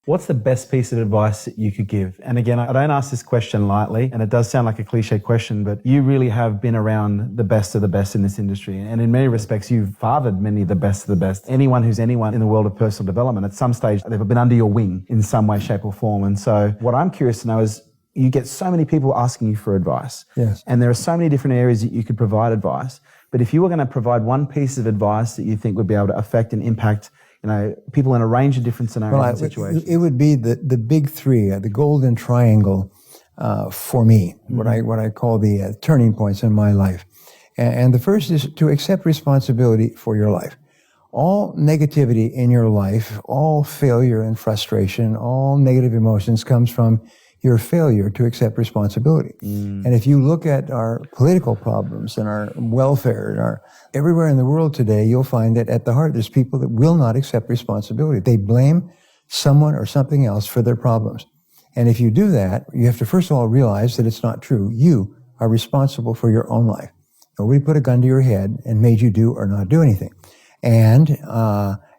What's the best piece of advice that you could give? And again, I don't ask this question lightly, and it does sound like a cliche question, but you really have been around the best of the best in this industry. And in many respects, you've fathered many of the best of the best. Anyone who's anyone in the world of personal development, at some stage, they've been under your wing in some way, shape or form. And so what I'm curious to know is, you get so many people asking you for advice. Yes. And there are so many different areas that you could provide advice. But if you were going to provide one piece of advice that you think would be able to affect and impact, people in a range of different scenarios and situations. It would be the big three, the golden triangle for me, what I call the turning points in my life. And the first is to accept responsibility for your life. All negativity in your life, all failure and frustration, all negative emotions comes from your failure to accept responsibility. And if you look at our political problems and our welfare and everywhere in the world today, you'll find that at the heart there's people that will not accept responsibility. They blame someone or something else for their problems. And if you do that, you have to first of all realize that it's not true. You are responsible for your own life. Nobody put a gun to your head and made you do or not do anything. And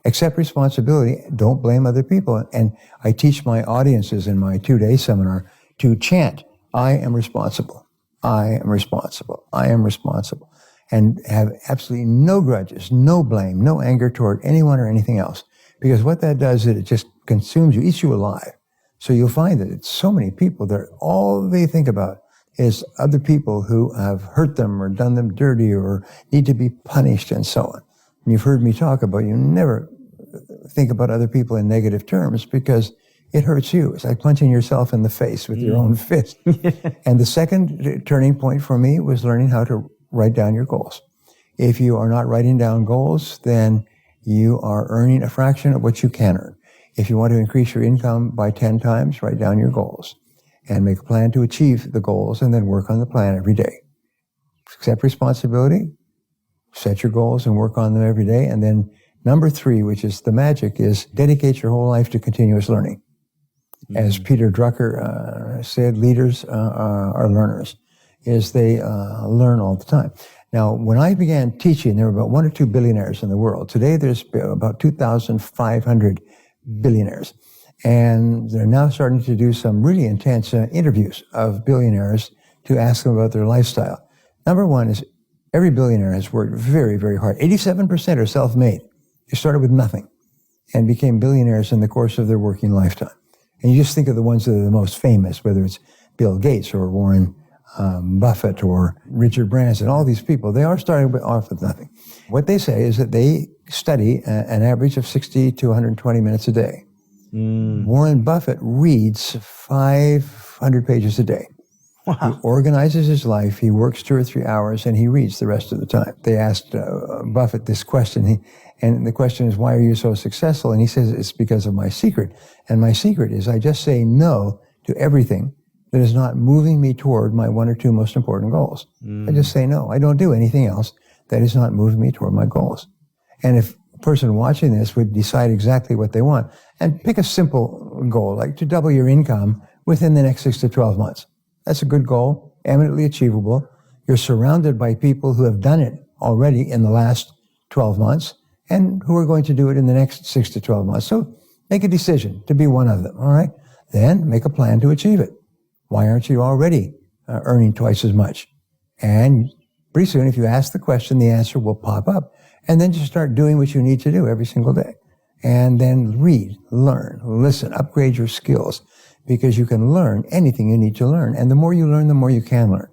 accept responsibility. Don't blame other people. And I teach my audiences in my 2-day seminar to chant, I am responsible. I am responsible. I am responsible. And have absolutely no grudges, no blame, no anger toward anyone or anything else. Because what that does is it just consumes you, eats you alive. So you'll find that it's so many people that all they think about is other people who have hurt them or done them dirty or need to be punished and so on. And you've heard me talk about you never think about other people in negative terms because it hurts you. It's like punching yourself in the face with your own fist. And the second turning point for me was learning how to write down your goals. If you are not writing down goals, then you are earning a fraction of what you can earn. If you want to increase your income by 10 times, write down your goals and make a plan to achieve the goals and then work on the plan every day. Accept responsibility. Set your goals and work on them every day. And then number 3, which is the magic, is dedicate your whole life to continuous learning. As Peter Drucker said, leaders are learners, is they learn all the time. Now, when I began teaching, there were about 1 or 2 billionaires in the world. Today, there's about 2,500 billionaires. And they're now starting to do some really intense interviews of billionaires to ask them about their lifestyle. Number 1 is every billionaire has worked very, very hard. 87% are self-made. They started with nothing and became billionaires in the course of their working lifetime. And you just think of the ones that are the most famous, whether it's Bill Gates or Warren Buffett or Richard Branson, all these people, they are starting off with nothing. What they say is that they study an average of 60 to 120 minutes a day. Warren Buffett reads 500 pages a day. Wow. He organizes his life, he works 2 or 3 hours, and he reads the rest of the time. They asked Buffett this question, and the question is, why are you so successful? And he says, it's because of my secret. And my secret is I just say no to everything that is not moving me toward my 1 or 2 most important goals. I just say no. I don't do anything else that is not moving me toward my goals. And if a person watching this would decide exactly what they want, and pick a simple goal, like to double your income within the next 6 to 12 months. That's a good goal, eminently achievable. You're surrounded by people who have done it already in the last 12 months and who are going to do it in the next 6 to 12 months. So make a decision to be one of them, all right? Then make a plan to achieve it. Why aren't you already earning twice as much? And pretty soon, if you ask the question, the answer will pop up. And then just start doing what you need to do every single day. And then read, learn, listen, upgrade your skills, because you can learn anything you need to learn. And the more you learn, the more you can learn.